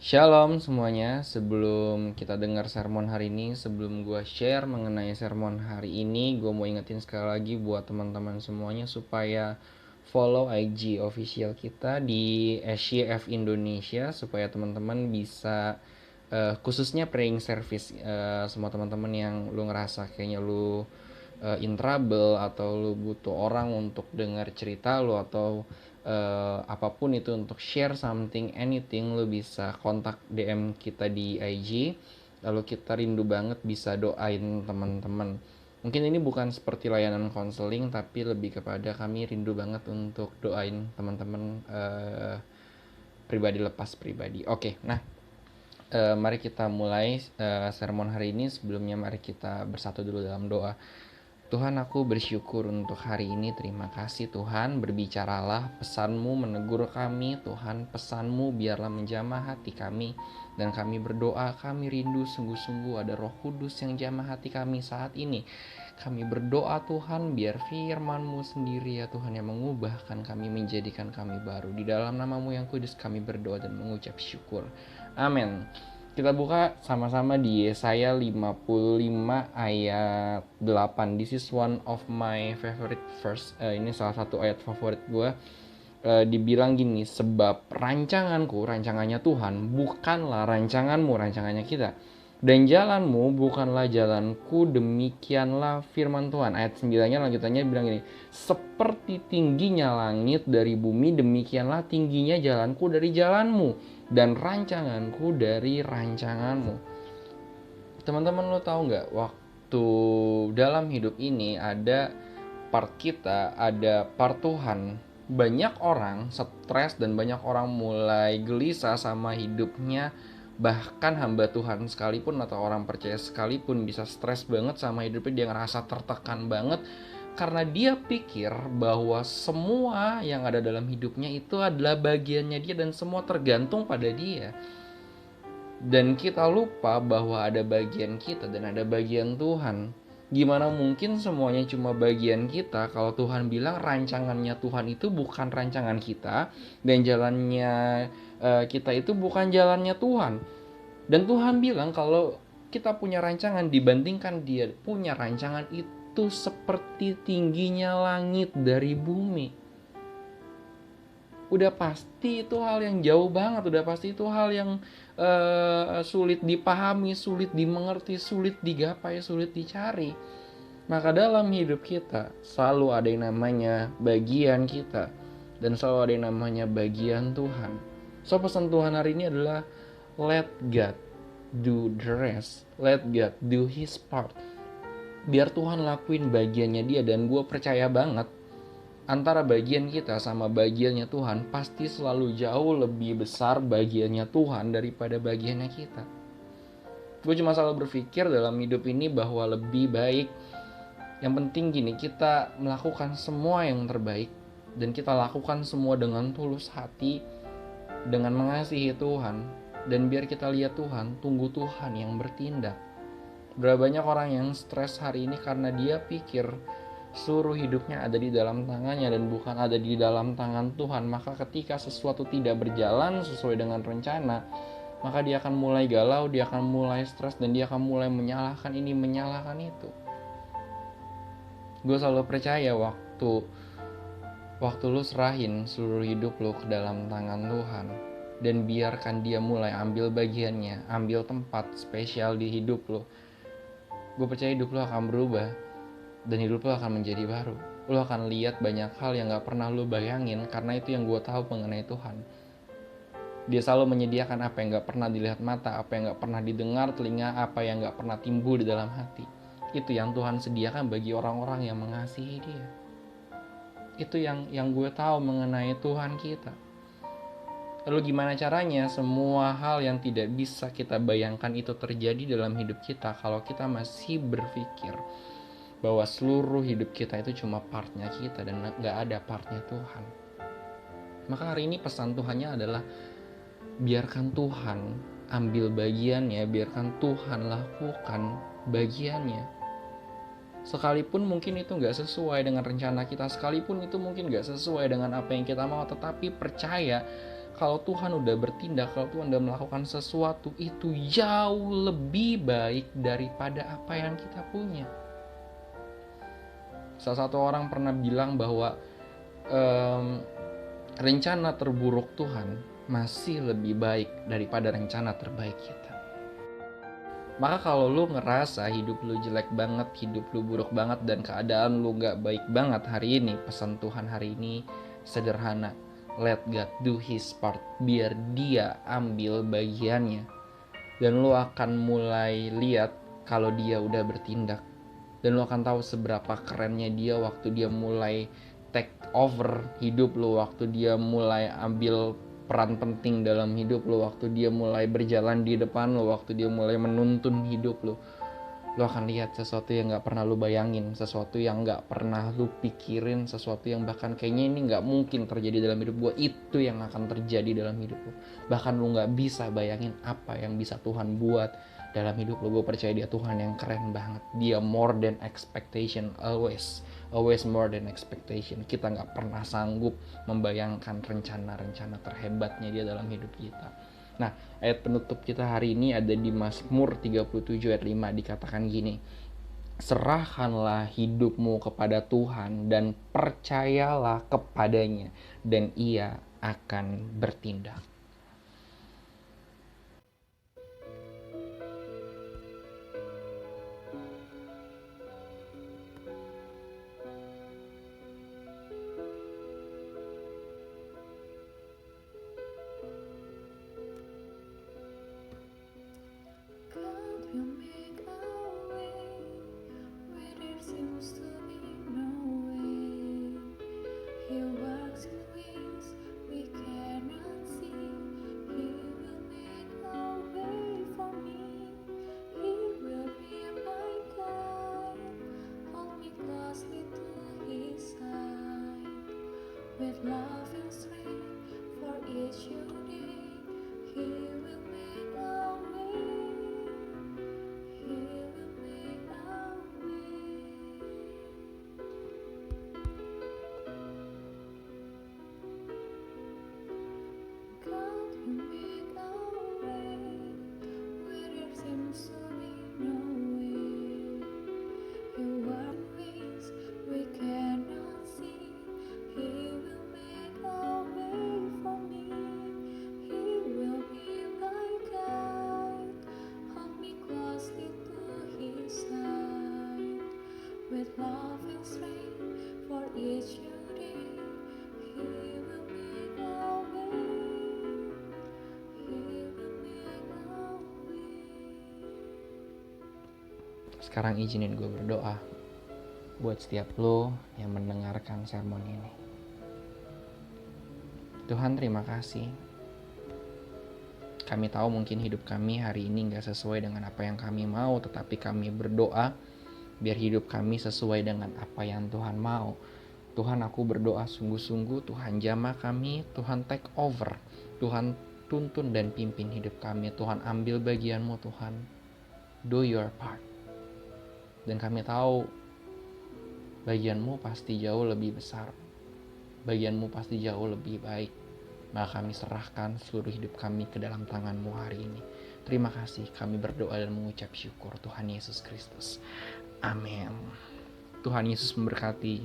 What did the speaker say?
Shalom semuanya, sebelum kita dengar sermon hari ini, sebelum gue share mengenai sermon hari ini, gue mau ingetin sekali lagi buat teman-teman semuanya supaya follow IG official kita di SYF Indonesia, supaya teman-teman bisa khususnya praying service, semua teman-teman yang lu ngerasa kayaknya lu in trouble atau lu butuh orang untuk dengar cerita lu atau apapun itu untuk share something anything, lu bisa kontak DM kita di IG. Lalu kita rindu banget bisa doain teman-teman. Mungkin ini bukan seperti layanan konseling, tapi lebih kepada kami rindu banget untuk doain teman-teman pribadi lepas pribadi. Oke, nah mari kita mulai sermon hari ini. Sebelumnya mari kita bersatu dulu dalam doa. Tuhan, aku bersyukur untuk hari ini. Terima kasih Tuhan, berbicaralah, pesan-Mu menegur kami. Tuhan, pesan-Mu biarlah menjamah hati kami. Dan kami berdoa, kami rindu sungguh-sungguh ada Roh Kudus yang jamah hati kami saat ini. Kami berdoa Tuhan, biar firman-Mu sendiri ya Tuhan yang mengubahkan kami, menjadikan kami baru. Di dalam nama-Mu yang kudus kami berdoa dan mengucap syukur. Amin. Kita buka sama-sama di Yesaya 55 ayat 8. This is one of my favorite verse. Ini salah satu ayat favorit gue. Dibilang gini, sebab rancanganku, rancangannya Tuhan, bukanlah rancanganmu, rancangannya kita. Dan jalanmu bukanlah jalanku, demikianlah firman Tuhan. Ayat 9-nya lanjutannya bilang gini, seperti tingginya langit dari bumi, demikianlah tingginya jalanku dari jalanmu, dan rancanganku dari rancanganmu. Teman-teman, lo tahu nggak, waktu dalam hidup ini ada part kita, ada part Tuhan. Banyak orang stres dan banyak orang mulai gelisah sama hidupnya. Bahkan hamba Tuhan sekalipun atau orang percaya sekalipun bisa stres banget sama hidupnya. Dia ngerasa tertekan banget karena dia pikir bahwa semua yang ada dalam hidupnya itu adalah bagiannya dia dan semua tergantung pada dia. Dan kita lupa bahwa ada bagian kita dan ada bagian Tuhan. Gimana mungkin semuanya cuma bagian kita kalau Tuhan bilang rancangannya Tuhan itu bukan rancangan kita, dan jalannya kita itu bukan jalannya Tuhan. Dan Tuhan bilang kalau kita punya rancangan dibandingkan dia punya rancangan itu seperti tingginya langit dari bumi. Udah pasti itu hal yang jauh banget, udah pasti itu hal yang sulit dipahami, sulit dimengerti, sulit digapai, sulit dicari. Maka dalam hidup kita selalu ada yang namanya bagian kita dan selalu ada yang namanya bagian Tuhan. So pesan Tuhan hari ini adalah let God do the rest, let God do his part. Biar Tuhan lakuin bagiannya dia, dan gue percaya banget antara bagian kita sama bagiannya Tuhan pasti selalu jauh lebih besar bagiannya Tuhan daripada bagiannya kita. Gue cuma selalu berpikir dalam hidup ini bahwa lebih baik, yang penting gini, kita melakukan semua yang terbaik dan kita lakukan semua dengan tulus hati, dengan mengasihi Tuhan, dan biar kita lihat Tuhan, tunggu Tuhan yang bertindak. Berapa banyak orang yang stres hari ini karena dia pikir seluruh hidupnya ada di dalam tangannya dan bukan ada di dalam tangan Tuhan. Maka ketika sesuatu tidak berjalan sesuai dengan rencana, maka dia akan mulai galau, dia akan mulai stres, dan dia akan mulai menyalahkan ini, menyalahkan itu. Gue selalu percaya waktu lu serahin seluruh hidup lu ke dalam tangan Tuhan dan biarkan dia mulai ambil bagiannya, ambil tempat spesial di hidup lu, gue percaya hidup lu akan berubah dan hidup lo akan menjadi baru. Lo akan lihat banyak hal yang gak pernah lo bayangin, karena itu yang gue tahu mengenai Tuhan. Dia selalu menyediakan apa yang gak pernah dilihat mata, apa yang gak pernah didengar telinga, apa yang gak pernah timbul di dalam hati. Itu yang Tuhan sediakan bagi orang-orang yang mengasihi dia. Itu yang gue tahu mengenai Tuhan kita. Lalu gimana caranya semua hal yang tidak bisa kita bayangkan itu terjadi dalam hidup kita kalau kita masih berpikir bahwa seluruh hidup kita itu cuma partnya kita dan gak ada partnya Tuhan. Maka hari ini pesan Tuhannya adalah biarkan Tuhan ambil bagiannya, biarkan Tuhan lakukan bagiannya. Sekalipun mungkin itu gak sesuai dengan rencana kita, sekalipun itu mungkin gak sesuai dengan apa yang kita mau, tetapi percaya Kalau Tuhan udah bertindak, kalau Tuhan udah melakukan sesuatu, itu jauh lebih baik daripada apa yang kita punya. Salah satu orang pernah bilang bahwa rencana terburuk Tuhan masih lebih baik daripada rencana terbaik kita. Maka kalau lu ngerasa hidup lu jelek banget, hidup lu buruk banget, dan keadaan lu gak baik banget hari ini, pesan Tuhan hari ini sederhana. Let God do his part, biar dia ambil bagiannya. Dan lu akan mulai lihat kalau dia udah bertindak. Dan lu akan tahu seberapa kerennya dia waktu dia mulai take over hidup lu, waktu dia mulai ambil peran penting dalam hidup lu, waktu dia mulai berjalan di depan lu, waktu dia mulai menuntun hidup lu. Lu akan lihat sesuatu yang gak pernah lu bayangin, sesuatu yang gak pernah lu pikirin, sesuatu yang bahkan kayaknya ini gak mungkin terjadi dalam hidup gue, itu yang akan terjadi dalam hidup lu. Bahkan lu gak bisa bayangin apa yang bisa Tuhan buat dalam hidup lu. Gue percaya dia Tuhan yang keren banget. Dia more than expectation, always more than expectation. Kita gak pernah sanggup membayangkan rencana-rencana terhebatnya dia dalam hidup kita. Nah, ayat penutup kita hari ini ada di Mazmur 37 ayat 5, dikatakan gini: serahkanlah hidupmu kepada Tuhan dan percayalah kepadanya, dan ia akan bertindak. With love and strength for each new day, He will make a way. He will make a way. God will make a way where there seems to be no way. You are ways we cannot see. He will make a way for me. He will be my guide. Hold me closely to His side. With love and strength for each new day, He will make a way. He will make a way. Sekarang izinin gue berdoa buat setiap lo yang mendengarkan sermon ini. Tuhan, terima kasih. Kami tahu mungkin hidup kami hari ini gak sesuai dengan apa yang kami mau, tetapi kami berdoa biar hidup kami sesuai dengan apa yang Tuhan mau. Tuhan, aku berdoa sungguh-sungguh, Tuhan jamah kami, Tuhan take over, Tuhan tuntun dan pimpin hidup kami. Tuhan ambil bagian-Mu, Tuhan. Do your part. Dan kami tahu bagian-Mu pasti jauh lebih besar. Bagian-Mu pasti jauh lebih baik. Maka kami serahkan seluruh hidup kami ke dalam tangan-Mu hari ini. Terima kasih, kami berdoa dan mengucap syukur Tuhan Yesus Kristus. Amin. Tuhan Yesus memberkati.